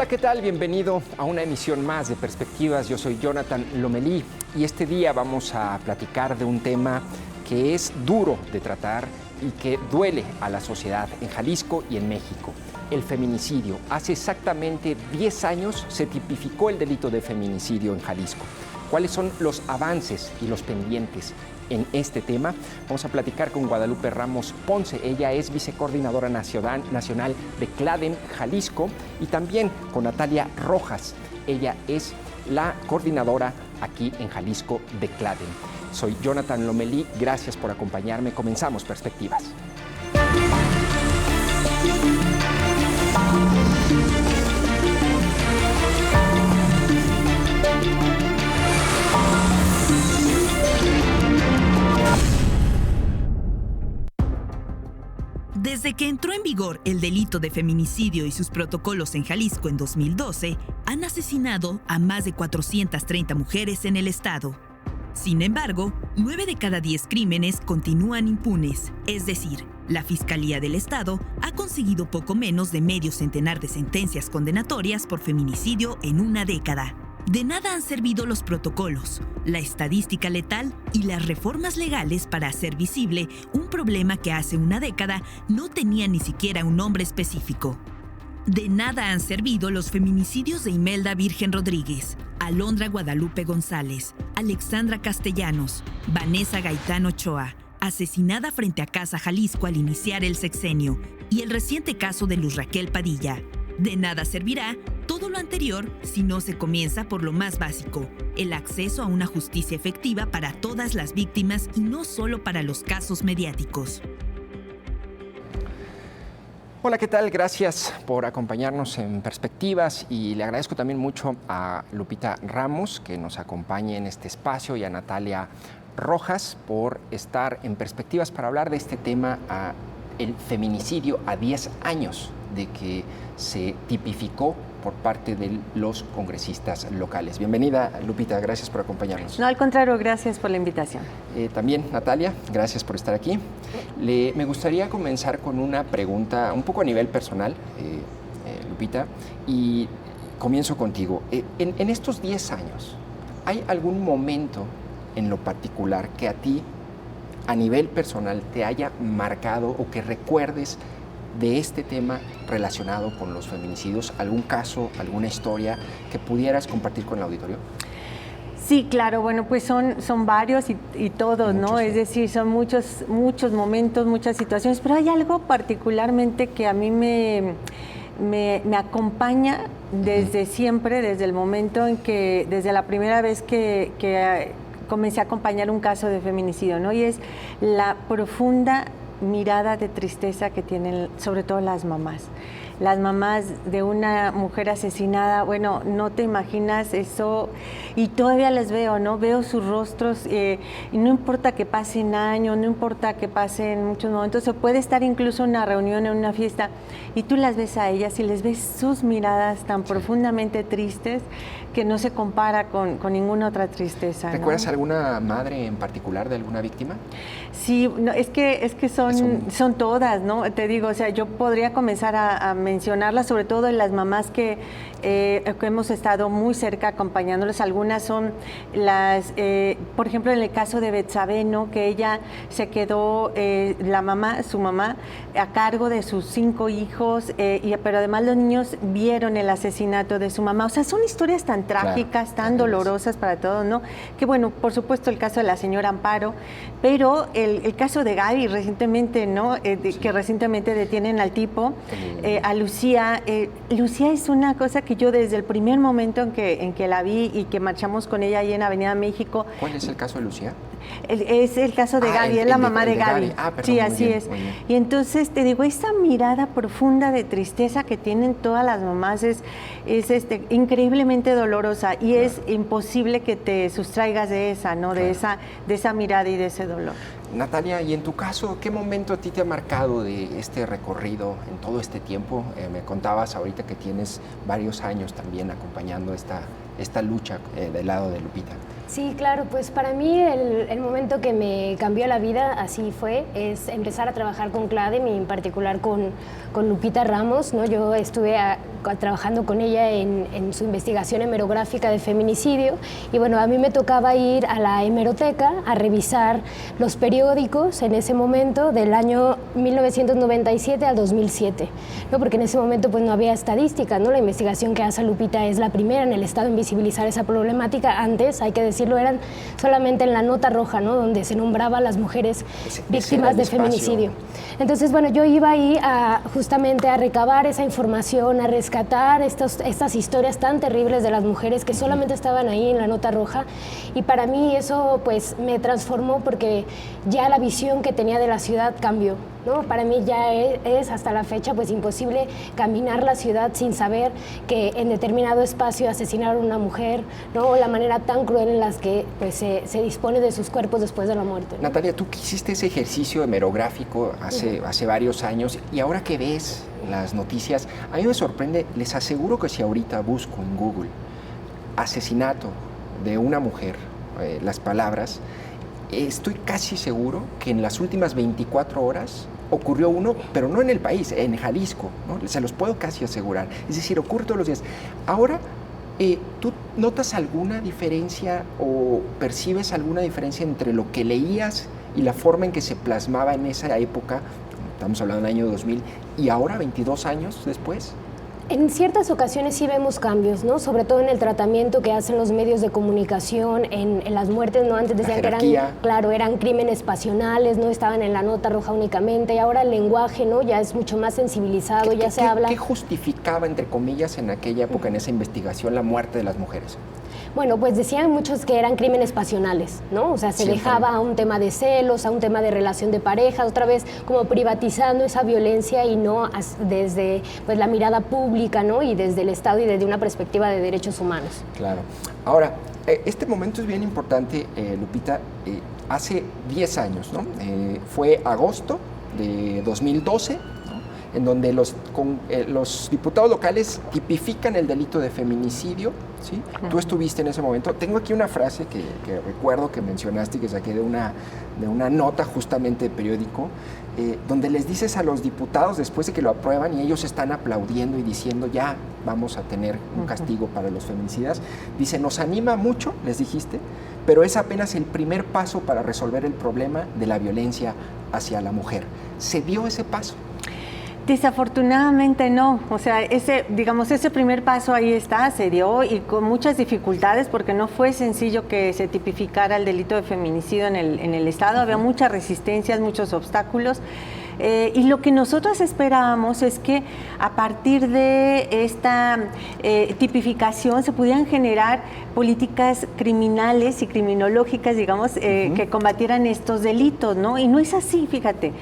Hola, ¿qué tal? Bienvenido a una emisión más de Perspectivas. Yo soy Jonathan Lomelí y este día vamos a platicar de un tema que es duro de tratar y que duele a la sociedad en Jalisco y en México. El feminicidio. Hace exactamente 10 años se tipificó el delito de feminicidio en Jalisco. ¿Cuáles son los avances y los pendientes en este tema? Vamos a platicar con Guadalupe Ramos Ponce. Ella es vicecoordinadora nacional de CLADEN Jalisco, y también con Natalia Rojas. Ella es la coordinadora aquí en Jalisco de CLADEN. Soy Jonathan Lomelí. Gracias por acompañarme. Comenzamos Perspectivas. Desde que entró en vigor el delito de feminicidio y sus protocolos en Jalisco en 2012, han asesinado a más de 430 mujeres en el estado. Sin embargo, 9 de cada 10 crímenes continúan impunes, es decir, la Fiscalía del Estado ha conseguido poco menos de medio centenar de sentencias condenatorias por feminicidio en una década. De nada han servido los protocolos, la estadística letal y las reformas legales para hacer visible un problema que hace una década no tenía ni siquiera un nombre específico. De nada han servido los feminicidios de Imelda Virgen Rodríguez, Alondra Guadalupe González, Alexandra Castellanos, Vanessa Gaitán Ochoa, asesinada frente a Casa Jalisco al iniciar el sexenio, y el reciente caso de Luz Raquel Padilla. De nada servirá todo lo anterior si no se comienza por lo más básico, el acceso a una justicia efectiva para todas las víctimas y no solo para los casos mediáticos. Hola, ¿qué tal? Gracias por acompañarnos en Perspectivas, y le agradezco también mucho a Lupita Ramos que nos acompañe en este espacio, y a Natalia Rojas por estar en Perspectivas para hablar de este tema, el feminicidio a 10 años de que se tipificó por parte de los congresistas locales. Bienvenida, Lupita, gracias por acompañarnos. No, al contrario, gracias por la invitación. También, Natalia, gracias por estar aquí. Me gustaría comenzar con una pregunta un poco a nivel personal, Lupita, y comienzo contigo. En estos 10 años, ¿hay algún momento en lo particular que a ti, a nivel personal, te haya marcado o que recuerdes de este tema relacionado con los feminicidios? ¿Algún caso, alguna historia que pudieras compartir con el auditorio? Sí, claro, bueno, pues son varios y todos, muchos, ¿no? Sí. Es decir, son muchos momentos, muchas situaciones, pero hay algo particularmente que a mí me acompaña desde siempre, desde el momento en que, desde la primera vez que comencé a acompañar un caso de feminicidio, ¿no? Y es la profunda mirada de tristeza que tienen sobre todo las mamás de una mujer asesinada. Bueno, no te imaginas eso, y todavía les veo, ¿no? Veo sus rostros, y no importa que pasen años, no importa que pasen muchos momentos, se puede estar incluso en una reunión, en una fiesta, y tú las ves a ellas y les ves sus miradas tan profundamente tristes que no se compara con ninguna otra tristeza, ¿no? ¿Recuerdas alguna madre en particular de alguna víctima? Sí, no, es que son todas, ¿no? Te digo, o sea, yo podría comenzar a mencionarlas, sobre todo en las mamás que hemos estado muy cerca acompañándoles. Algunas son las, por ejemplo, en el caso de Betsabe, ¿no? Que ella se quedó, su mamá, a cargo de sus 5 hijos, pero además los niños vieron el asesinato de su mamá. O sea, son historias tan trágicas, claro, tan dolorosas para todos, ¿no? Que bueno, por supuesto el caso de la señora Amparo, pero el caso de Gaby recientemente, ¿no? Que recientemente detienen al tipo, a Lucía. Lucía es una cosa que yo desde el primer momento en que la vi y que marchamos con ella ahí en Avenida México. ¿Cuál es el caso de Lucía? Es el caso de Gaby, es la mamá de Gaby. Perdón, sí, así es. Y entonces te digo, esa mirada profunda de tristeza que tienen todas las mamás es increíblemente dolorosa, y es imposible que te sustraigas de esa, ¿no? De esa mirada y de ese dolor. Natalia, y en tu caso, ¿qué momento a ti te ha marcado de este recorrido en todo este tiempo? Me contabas ahorita que tienes varios años también acompañando esta esta lucha del lado de Lupita? Sí, claro, pues para mí el momento que me cambió la vida, así fue, es empezar a trabajar con CLADEM y en particular con Lupita Ramos, ¿no? Yo estuve trabajando con ella en su investigación hemerográfica de feminicidio y bueno, a mí me tocaba ir a la hemeroteca a revisar los periódicos en ese momento del año 1997 al 2007, ¿no? Porque en ese momento pues no había estadísticas, ¿no? La investigación que hace Lupita es la primera en el Estado en visibilizar esa problemática. Antes, hay que decirlo, eran solamente en la nota roja, ¿no? Donde se nombraba a las mujeres víctimas de feminicidio. Entonces, bueno, yo iba ahí justamente a recabar esa información, a rescatar estas historias tan terribles de las mujeres que solamente estaban ahí en la nota roja, y para mí eso pues me transformó porque ya la visión que tenía de la ciudad cambió, ¿no? Para mí ya es hasta la fecha pues imposible caminar la ciudad sin saber que en determinado espacio asesinaron a una mujer, ¿no? O la manera tan cruel en las que pues, se dispone de sus cuerpos después de la muerte, ¿no? Natalia, tú que hiciste ese ejercicio hemerográfico hace varios años y ahora que ves las noticias, a mí me sorprende, les aseguro que si ahorita busco en Google asesinato de una mujer, las palabras, estoy casi seguro que en las últimas 24 horas ocurrió uno, pero no en el país, en Jalisco, ¿no? Se los puedo casi asegurar. Es decir, ocurre todos los días. Ahora, ¿tú notas alguna diferencia o percibes alguna diferencia entre lo que leías y la forma en que se plasmaba en esa época, estamos hablando del año 2000, y ahora, 22 años después? En ciertas ocasiones sí vemos cambios, ¿no? Sobre todo en el tratamiento que hacen los medios de comunicación, en las muertes, ¿no? Antes decían que eran crímenes pasionales, no estaban en la nota roja únicamente, y ahora el lenguaje, ¿no? Ya es mucho más sensibilizado, ya se habla. ¿Qué justificaba, entre comillas, en aquella época, en esa investigación, la muerte de las mujeres? Bueno, pues decían muchos que eran crímenes pasionales, ¿no? O sea, se dejaba a un tema de celos, a un tema de relación de pareja, otra vez como privatizando esa violencia y no desde pues, la mirada pública, ¿no? Y desde el Estado y desde una perspectiva de derechos humanos. Claro. Ahora, este momento es bien importante, Lupita. Hace 10 años, ¿no? Fue agosto de 2012, en donde los diputados locales tipifican el delito de feminicidio, ¿sí? Tú estuviste en ese momento. Tengo aquí una frase que recuerdo que mencionaste y que saqué de una nota justamente de periódico, donde les dices a los diputados después de que lo aprueban y ellos están aplaudiendo y diciendo ya vamos a tener un castigo para los feminicidas. Dice, nos anima mucho, les dijiste, pero es apenas el primer paso para resolver el problema de la violencia hacia la mujer. ¿Se dio ese paso? Desafortunadamente no, o sea, ese primer paso ahí está, se dio y con muchas dificultades porque no fue sencillo que se tipificara el delito de feminicidio en el Estado, había muchas resistencias, muchos obstáculos. Y lo que nosotros esperábamos es que a partir de esta tipificación se pudieran generar políticas criminales y criminológicas, digamos, que combatieran estos delitos, ¿no? Y no es así, fíjate.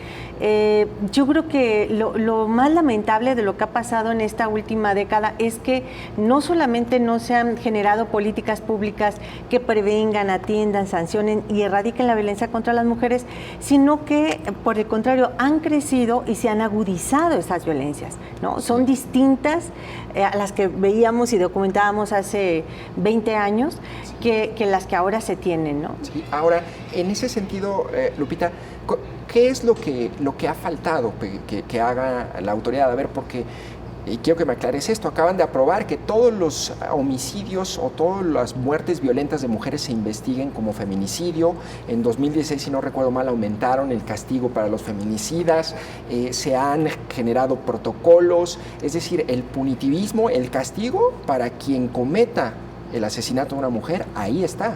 Yo creo que lo más lamentable de lo que ha pasado en esta última década es que no solamente no se han generado políticas públicas que prevengan, atiendan, sancionen y erradiquen la violencia contra las mujeres, sino que, por el contrario, han crecido y se han agudizado estas violencias, ¿no? Son distintas a las que veíamos y documentábamos hace 20 años que las que ahora se tienen, ¿no? Sí. Ahora, en ese sentido, Lupita, ¿qué es lo que ha faltado que haga la autoridad? A ver, porque, y quiero que me aclares esto, acaban de aprobar que todos los homicidios o todas las muertes violentas de mujeres se investiguen como feminicidio. En 2016, si no recuerdo mal, aumentaron el castigo para los feminicidas, se han generado protocolos, es decir, el punitivismo, el castigo para quien cometa el asesinato de una mujer, ahí está.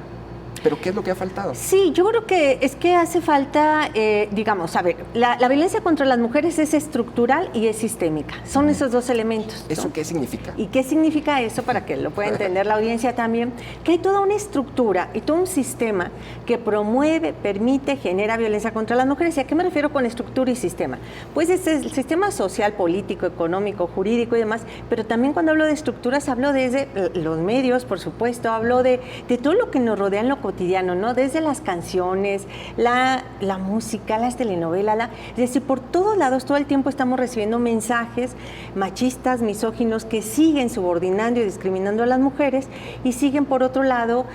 ¿Pero qué es lo que ha faltado? Sí, yo creo que es que hace falta, digamos, a ver, la violencia contra las mujeres es estructural y es sistémica. Son esos dos elementos, ¿no? ¿Eso qué significa? ¿Y qué significa eso para que lo pueda entender la audiencia también? Que hay toda una estructura y todo un sistema que promueve, permite, genera violencia contra las mujeres. ¿Y a qué me refiero con estructura y sistema? Pues es el sistema social, político, económico, jurídico y demás, pero también cuando hablo de estructuras hablo desde los medios, por supuesto, hablo de todo lo que nos rodea en lo cotidiano, cotidiano, ¿no? Desde las canciones, la música, las telenovelas, es decir, por todos lados, todo el tiempo estamos recibiendo mensajes machistas, misóginos, que siguen subordinando y discriminando a las mujeres y siguen, por otro lado,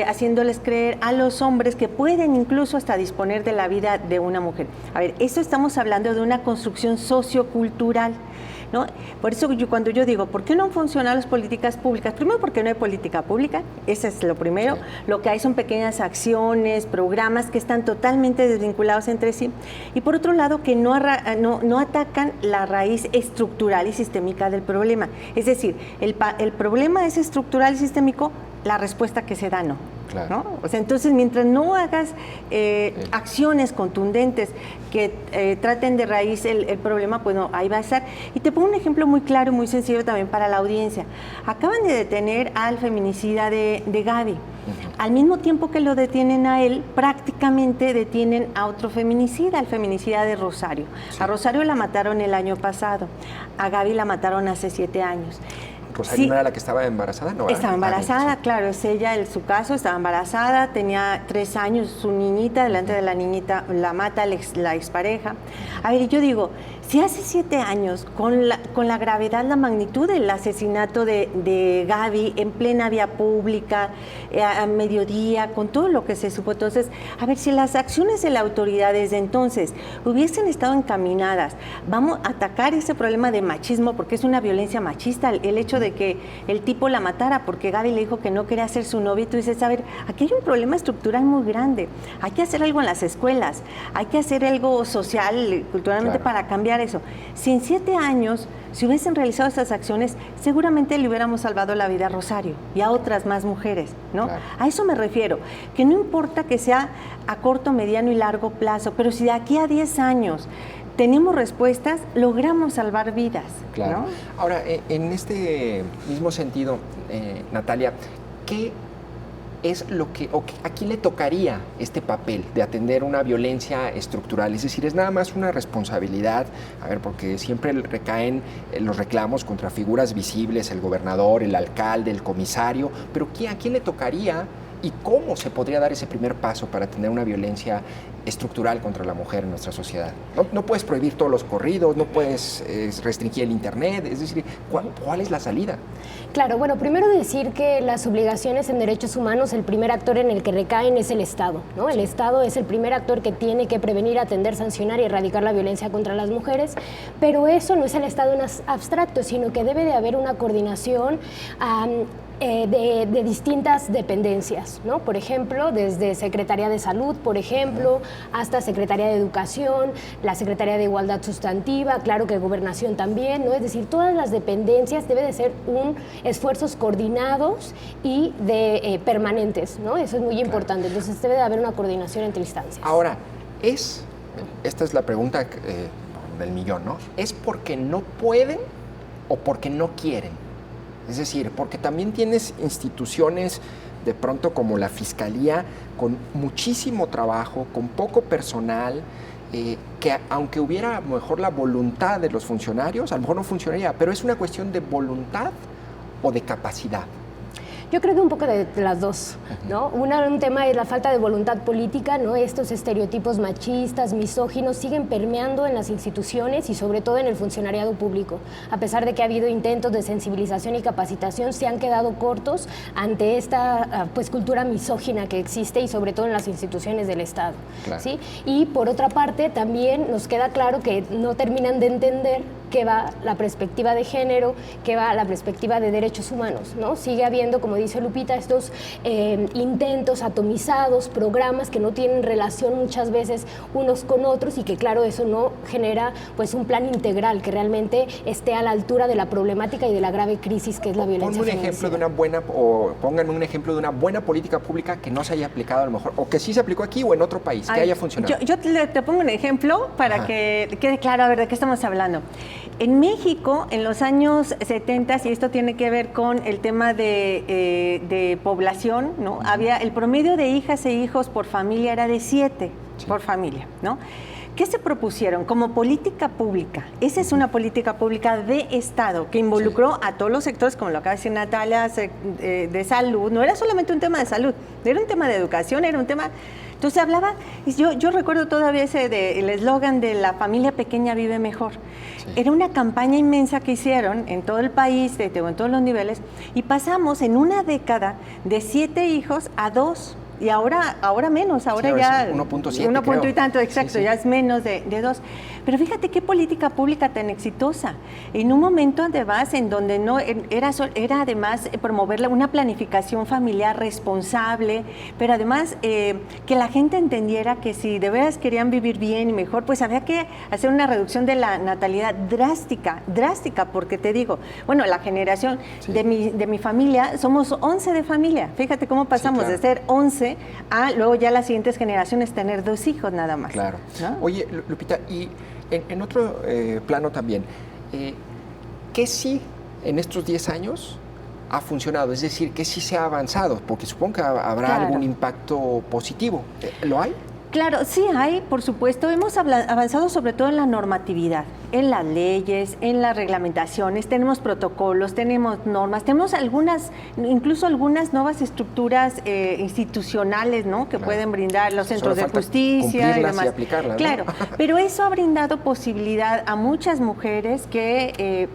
haciéndoles creer a los hombres que pueden incluso hasta disponer de la vida de una mujer. A ver, esto estamos hablando de una construcción sociocultural, ¿no? Por eso cuando yo digo, ¿por qué no funcionan las políticas públicas? Primero, porque no hay política pública, eso es lo primero. Sí. Lo que hay son pequeñas acciones, programas que están totalmente desvinculados entre sí. Y por otro lado, que no atacan la raíz estructural y sistémica del problema. Es decir, el problema es estructural y sistémico, la respuesta que se da no. Claro. ¿No? O sea, entonces, mientras no hagas acciones contundentes que traten de raíz el problema, pues no, ahí va a estar. Y te pongo un ejemplo muy claro, muy sencillo también para la audiencia. Acaban de detener al feminicida de Gaby. Al mismo tiempo que lo detienen a él, prácticamente detienen a otro feminicida, al feminicida de Rosario. Sí. A Rosario la mataron el año pasado, a Gaby la mataron hace 7 años. ¿Rosario no era la que estaba embarazada? No, estaba embarazada, claro, es ella, en su caso, estaba embarazada, tenía 3 años, su niñita, delante de la niñita la mata la expareja. A ver, yo digo, si hace 7 años, con la gravedad, la magnitud del asesinato de Gaby en plena vía pública, a mediodía, con todo lo que se supo, entonces, a ver, si las acciones de la autoridad desde entonces hubiesen estado encaminadas, vamos a atacar ese problema de machismo, porque es una violencia machista, el hecho de que el tipo la matara porque Gaby le dijo que no quería ser su novia, y tú dices, a ver, aquí hay un problema estructural muy grande, hay que hacer algo en las escuelas, hay que hacer algo social, culturalmente, claro, para cambiar eso. Si en 7 años se hubiesen realizado estas acciones, seguramente le hubiéramos salvado la vida a Rosario y a otras más mujeres, ¿no? Claro. A eso me refiero, que no importa que sea a corto, mediano y largo plazo, pero si de aquí a 10 años tenemos respuestas, logramos salvar vidas. Claro. ¿No? Ahora, en este mismo sentido, Natalia, ¿qué es lo que, a quién le tocaría este papel de atender una violencia estructural? Es decir, es nada más una responsabilidad, a ver, porque siempre recaen los reclamos contra figuras visibles, el gobernador, el alcalde, el comisario, pero ¿a quién le tocaría y cómo se podría dar ese primer paso para tener una violencia estructural contra la mujer en nuestra sociedad? No puedes prohibir todos los corridos, no puedes restringir el internet, es decir, ¿cuál es la salida? Claro, bueno, primero decir que las obligaciones en derechos humanos, el primer actor en el que recaen es el Estado, ¿no? El Estado es el primer actor que tiene que prevenir, atender, sancionar y erradicar la violencia contra las mujeres, pero eso no es el Estado en abstracto, sino que debe de haber una coordinación de distintas dependencias, ¿no? Por ejemplo, desde Secretaría de Salud, por ejemplo, hasta Secretaría de Educación, la Secretaría de Igualdad Sustantiva, claro que Gobernación también, ¿no? Es decir, todas las dependencias debe de ser esfuerzos coordinados y permanentes, ¿no? Eso es muy importante, entonces debe de haber una coordinación entre instancias. Ahora, esta es la pregunta del millón, ¿no? ¿Es porque no pueden o porque no quieren? Es decir, porque también tienes instituciones de pronto como la Fiscalía con muchísimo trabajo, con poco personal, que aunque hubiera a lo mejor la voluntad de los funcionarios, a lo mejor no funcionaría, pero es una cuestión de voluntad o de capacidad. Yo creo que un poco de las dos, ¿no? Un tema es la falta de voluntad política, ¿no? Estos estereotipos machistas, misóginos, siguen permeando en las instituciones y sobre todo en el funcionariado público. A pesar de que ha habido intentos de sensibilización y capacitación, se han quedado cortos ante esta cultura misógina que existe y sobre todo en las instituciones del Estado. Claro. ¿Sí? Y por otra parte, también nos queda claro que no terminan de entender qué va la perspectiva de género, qué va la perspectiva de derechos humanos, ¿no? Sigue habiendo, como dice Lupita, estos intentos atomizados, programas que no tienen relación muchas veces unos con otros y que, claro, eso no genera pues un plan integral que realmente esté a la altura de la problemática y de la grave crisis que es la violencia feminicida. Pongan un ejemplo de una buena política pública que no se haya aplicado a lo mejor, o que sí se aplicó aquí o en otro país, que haya funcionado. Yo te pongo un ejemplo para que quede claro a ver de qué estamos hablando. En México, en los años 70, y esto tiene que ver con el tema de población, ¿no? Había el promedio de hijas e hijos por familia era de 7 por familia, ¿no? ¿qué se propusieron como política pública? Esa es una política pública de Estado que involucró a todos los sectores, como lo acaba de decir Natalia, de salud. No era solamente un tema de salud, era un tema de educación, era un tema... Entonces hablaba, yo recuerdo todavía el eslogan de la familia pequeña vive mejor. Sí. Era una campaña inmensa que hicieron en todo el país, en todos los niveles, y pasamos en una década de 7 hijos a 2. Y ahora menos, ahora sí, ya 1.7, 1 punto y tanto, exacto, sí, sí. Ya es menos de 2. Pero fíjate qué política pública tan exitosa. En un momento además en donde no era además promover una planificación familiar responsable, pero además que la gente entendiera que si de veras querían vivir bien y mejor, pues había que hacer una reducción de la natalidad drástica, porque te digo, bueno, la generación sí. de mi familia, somos 11 de familia. Fíjate cómo pasamos sí, claro. de ser 11 a luego ya las siguientes generaciones tener 2 hijos nada más. Claro. ¿No? Oye, Lupita, y en otro plano también, ¿qué sí en estos 10 años ha funcionado? Es decir, ¿qué sí se ha avanzado? Porque supongo que habrá claro. algún impacto positivo. ¿Lo hay? Claro, sí hay, por supuesto. Hemos avanzado sobre todo en la normatividad, en las leyes, en las reglamentaciones, tenemos protocolos, tenemos normas, tenemos incluso algunas nuevas estructuras institucionales, ¿no? Que claro. pueden brindar los centros de justicia y demás. Y aplicarlas, claro, ¿no? Pero eso ha brindado posibilidad a muchas mujeres que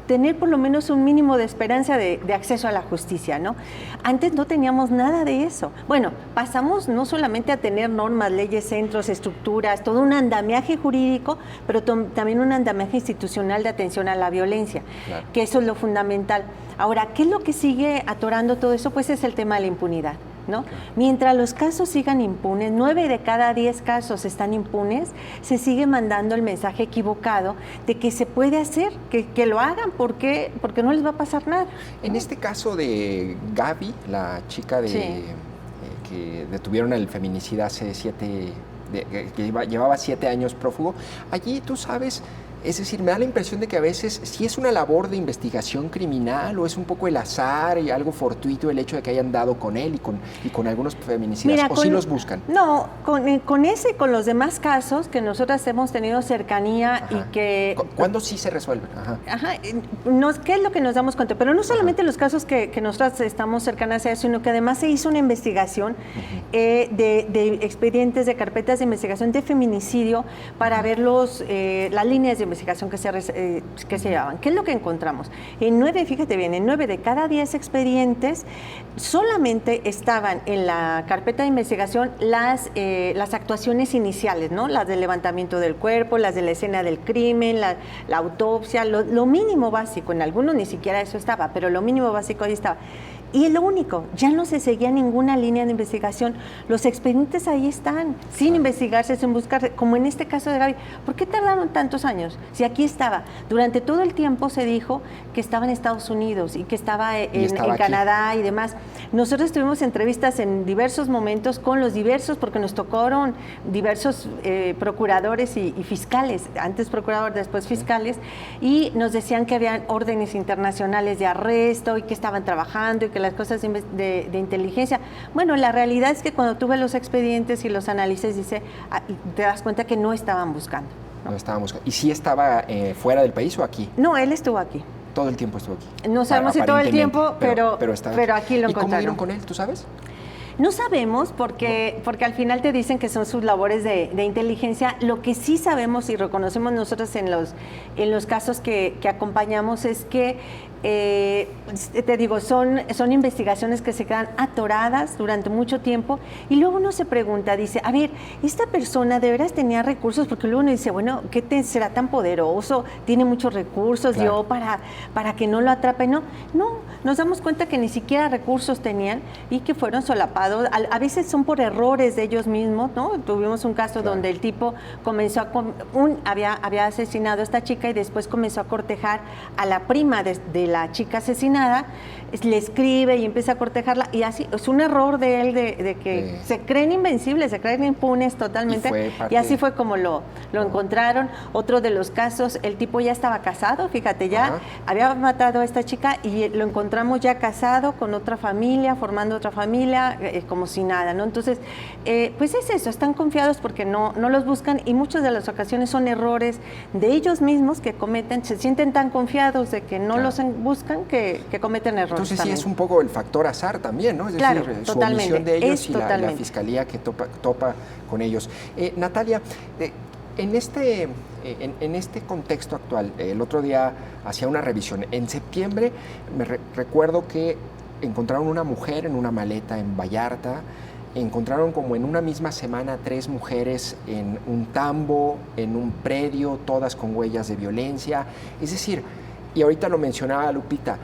tener por lo menos un mínimo de esperanza de acceso a la justicia, ¿no? Antes no teníamos nada de eso. Bueno, pasamos no solamente a tener normas, leyes, centros, estructuras, todo un andamiaje jurídico, pero también un andamiaje institucional de atención a la violencia, claro. que eso es lo fundamental. Ahora, ¿qué es lo que sigue atorando todo eso? Pues es el tema de la impunidad, ¿no? Claro. Mientras los casos sigan impunes, 9 de cada 10 casos están impunes, se sigue mandando el mensaje equivocado de que se puede hacer, que lo hagan, porque no les va a pasar nada. En este caso de Gaby, la chica de... que detuvieron el feminicida hace que llevaba 7 años prófugo, allí tú sabes, es decir, me da la impresión de que a veces sí es una labor de investigación criminal o es un poco el azar y algo fortuito el hecho de que hayan dado con él y con algunos feminicidas. Mira, o sí los buscan. No, con ese y con los demás casos que nosotras hemos tenido cercanía Ajá. y que... ¿Cuándo sí se resuelven? Ajá. ¿Qué es lo que nos damos cuenta? Pero no solamente Ajá. los casos que nosotras estamos cercanas a eso, sino que además se hizo una investigación de expedientes, de carpetas de investigación de feminicidio para ver las líneas de investigación que se llevaban. ¿Qué es lo que encontramos? Fíjate bien, en 9 de cada 10 expedientes solamente estaban en la carpeta de investigación las actuaciones iniciales, ¿no? Las del levantamiento del cuerpo, las de la escena del crimen, la autopsia, lo mínimo básico. En algunos ni siquiera eso estaba, pero lo mínimo básico ahí estaba. Y es lo único, ya no se seguía ninguna línea de investigación. Los expedientes ahí están, sin investigarse, sin buscar, como en este caso de Gaby. ¿Por qué tardaron tantos años? Si aquí estaba. Durante todo el tiempo se dijo que estaba en Estados Unidos y que estaba en Canadá y demás. Nosotros tuvimos entrevistas en diversos momentos con los diversos, porque nos tocaron diversos procuradores y fiscales, antes procuradores, después fiscales, y nos decían que habían órdenes internacionales de arresto y que estaban trabajando y que las cosas de inteligencia. Bueno, la realidad es que cuando tú ves los expedientes y los análisis, te das cuenta que no estaban buscando. No estaban buscando. ¿Y sí estaba fuera del país o aquí? No, él estuvo aquí. Todo el tiempo estuvo aquí. No sabemos si todo el tiempo, pero aquí lo encontraron. ¿Y cómo dieron con él? ¿Tú sabes? No sabemos porque al final te dicen que son sus labores de inteligencia. Lo que sí sabemos y reconocemos nosotros en los casos que acompañamos es que te digo, son investigaciones que se quedan atoradas durante mucho tiempo y luego uno se pregunta, dice, a ver, ¿esta persona de veras tenía recursos? Porque luego uno dice, bueno, ¿qué será tan poderoso? ¿Tiene muchos recursos? Claro. para que no lo atrapen? No, nos damos cuenta que ni siquiera recursos tenían y que fueron solapados. A veces son por errores de ellos mismos, ¿no? Tuvimos un caso claro. donde el tipo comenzó había asesinado a esta chica y después comenzó a cortejar a la prima de la chica asesinada le escribe y empieza a cortejarla, y así, es un error de él de que se creen invencibles, se creen impunes totalmente, y así fue como lo encontraron. Otro de los casos, el tipo ya estaba casado, fíjate, ya había matado a esta chica y lo encontramos ya casado con otra familia, formando otra familia, como si nada, ¿no? Entonces, pues es eso, están confiados porque no los buscan, y muchas de las ocasiones son errores de ellos mismos que cometen, se sienten tan confiados de que no los buscan que cometen errores. Entonces también. Sí es un poco el factor azar también, ¿no? Es claro, decir, su totalmente. omisión de ellos y la fiscalía que topa con ellos. Natalia, en este contexto actual, el otro día hacía una revisión. En septiembre recuerdo que encontraron una mujer en una maleta en Vallarta, encontraron como en una misma semana 3 mujeres en un tambo, en un predio, todas con huellas de violencia. Es decir, y ahorita lo mencionaba Lupita,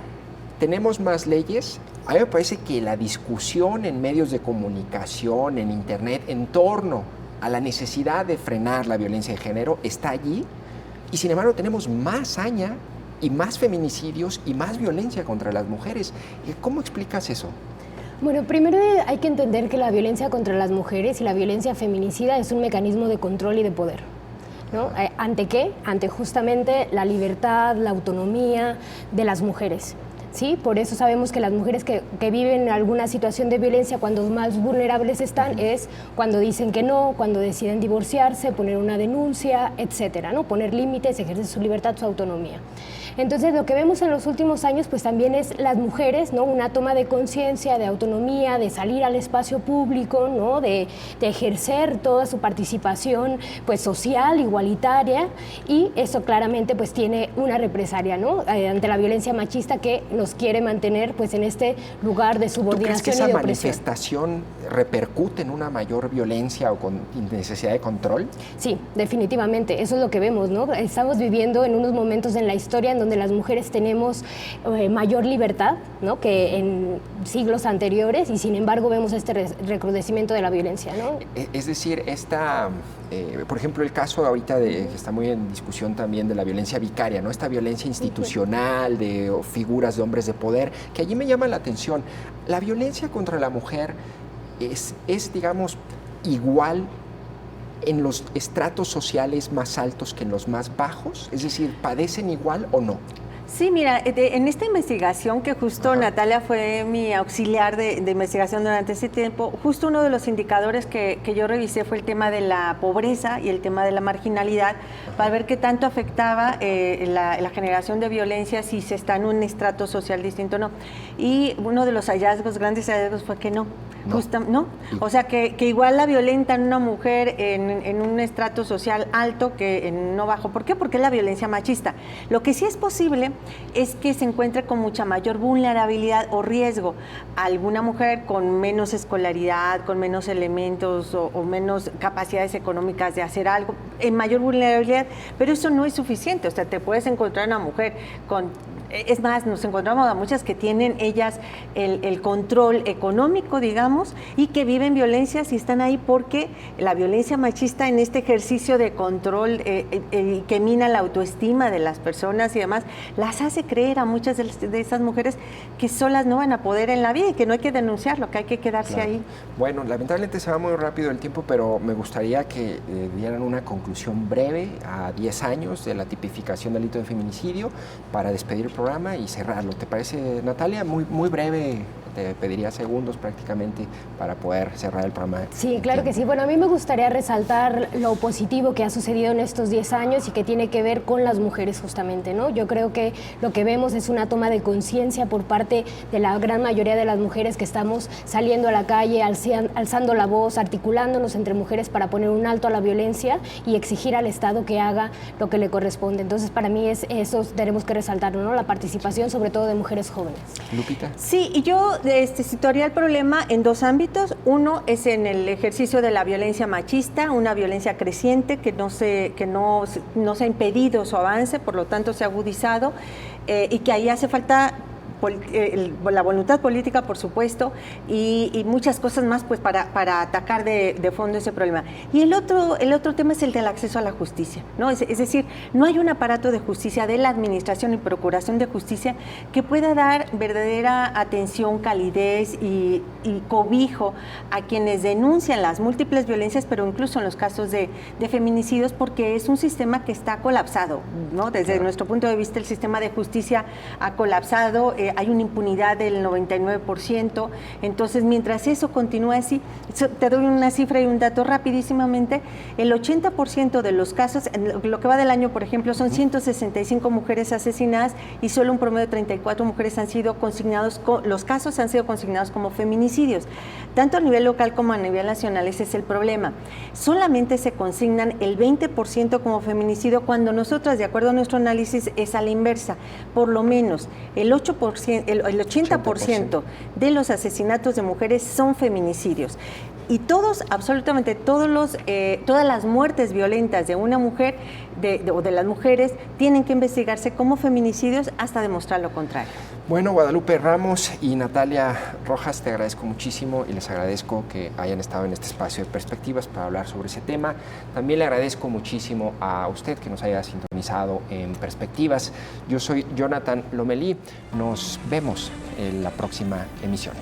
tenemos más leyes. A mí me parece que la discusión en medios de comunicación, en internet, en torno a la necesidad de frenar la violencia de género está allí, y sin embargo tenemos más saña y más feminicidios y más violencia contra las mujeres. ¿Cómo explicas eso? Bueno, primero hay que entender que la violencia contra las mujeres y la violencia feminicida es un mecanismo de control y de poder, ¿no? ¿Ante qué? Ante justamente la libertad, la autonomía de las mujeres. Sí, por eso sabemos que las mujeres que viven alguna situación de violencia, cuando más vulnerables están, es cuando dicen que no, cuando deciden divorciarse, poner una denuncia, etcétera, ¿no? Poner límites, ejercer su libertad, su autonomía. Entonces, lo que vemos en los últimos años, pues también es las mujeres, ¿no? Una toma de conciencia, de autonomía, de salir al espacio público, ¿no? De ejercer toda su participación, pues, social, igualitaria, y eso claramente, pues, tiene una represalia, ¿no? Ante la violencia machista que nos quiere mantener, pues, en este lugar de subordinación y de opresión. ¿Tú crees que esa manifestación repercute en una mayor violencia o con necesidad de control? Sí, definitivamente, eso es lo que vemos, ¿no? Estamos viviendo en unos momentos en la historia en donde las mujeres tenemos mayor libertad, ¿no? Que en siglos anteriores, y sin embargo vemos este recrudecimiento de la violencia, ¿no? Es decir, por ejemplo, el caso ahorita que está muy en discusión también de la violencia vicaria, ¿no? Esta violencia institucional de figuras de hombres de poder, que allí me llama la atención. La violencia contra la mujer es digamos, igual en los estratos sociales más altos que en los más bajos? Es decir, ¿padecen igual o no? Sí, mira, en esta investigación que justo Natalia fue mi auxiliar de investigación durante ese tiempo, justo uno de los indicadores que yo revisé fue el tema de la pobreza y el tema de la marginalidad, para ver qué tanto afectaba la generación de violencia si se está en un estrato social distinto o no. Y uno de los grandes hallazgos fue que no. ¿No? O sea, que igual la violentan una mujer en un estrato social alto que en no bajo. ¿Por qué? Porque es la violencia machista. Lo que sí es posible es que se encuentre con mucha mayor vulnerabilidad o riesgo a alguna mujer con menos escolaridad, con menos elementos o menos capacidades económicas de hacer algo, en mayor vulnerabilidad, pero eso no es suficiente. O sea, te puedes encontrar una mujer es más, nos encontramos a muchas que tienen ellas el control económico, digamos, y que viven violencias y están ahí porque la violencia machista en este ejercicio de control que mina la autoestima de las personas y demás, las hace creer a muchas de esas mujeres que solas no van a poder en la vida y que no hay que denunciarlo, que hay que quedarse ahí. Bueno, lamentablemente se va muy rápido el tiempo, pero me gustaría que dieran una conclusión breve a 10 años de la tipificación del delito de feminicidio para despedir el programa y cerrarlo. ¿Te parece, Natalia? Muy breve, te pediría segundos prácticamente para poder cerrar el programa. Sí, claro que sí. Bueno, a mí me gustaría resaltar lo positivo que ha sucedido en estos 10 años y que tiene que ver con las mujeres justamente, ¿no? Yo creo que lo que vemos es una toma de conciencia por parte de la gran mayoría de las mujeres que estamos saliendo a la calle, alzando la voz, articulándonos entre mujeres para poner un alto a la violencia y exigir al Estado que haga lo que le corresponde. Entonces, para mí eso tenemos que resaltarlo, ¿no? La participación sobre todo de mujeres jóvenes. Lupita. Sí, y yo situaría el problema en dos ámbitos. Uno es en el ejercicio de la violencia machista, una violencia creciente que no se ha impedido su avance, por lo tanto se ha agudizado y que ahí hace falta la voluntad política, por supuesto, y muchas cosas más pues para atacar de fondo ese problema. Y el otro tema es el del acceso a la justicia, ¿no? Es decir, no hay un aparato de justicia de la Administración y Procuración de Justicia que pueda dar verdadera atención, calidez y cobijo a quienes denuncian las múltiples violencias, pero incluso en los casos de feminicidios, porque es un sistema que está colapsado, ¿no? Desde nuestro punto de vista, el sistema de justicia ha colapsado, hay una impunidad del 99%, entonces mientras eso continúa así, te doy una cifra y un dato rapidísimamente, el 80% de los casos, en lo que va del año, por ejemplo, son 165 mujeres asesinadas y solo un promedio de 34 mujeres han sido consignados, los casos han sido consignados como feminicidios. Tanto a nivel local como a nivel nacional, ese es el problema. Solamente se consignan el 20% como feminicidio, cuando nosotras, de acuerdo a nuestro análisis, es a la inversa. Por lo menos el 80% de los asesinatos de mujeres son feminicidios. Y absolutamente todas las muertes violentas de una mujer o de las mujeres tienen que investigarse como feminicidios hasta demostrar lo contrario. Bueno, Guadalupe Ramos y Natalia Rojas, te agradezco muchísimo y les agradezco que hayan estado en este espacio de Perspectivas para hablar sobre ese tema. También le agradezco muchísimo a usted que nos haya sintonizado en Perspectivas. Yo soy Jonathan Lomelí. Nos vemos en la próxima emisión.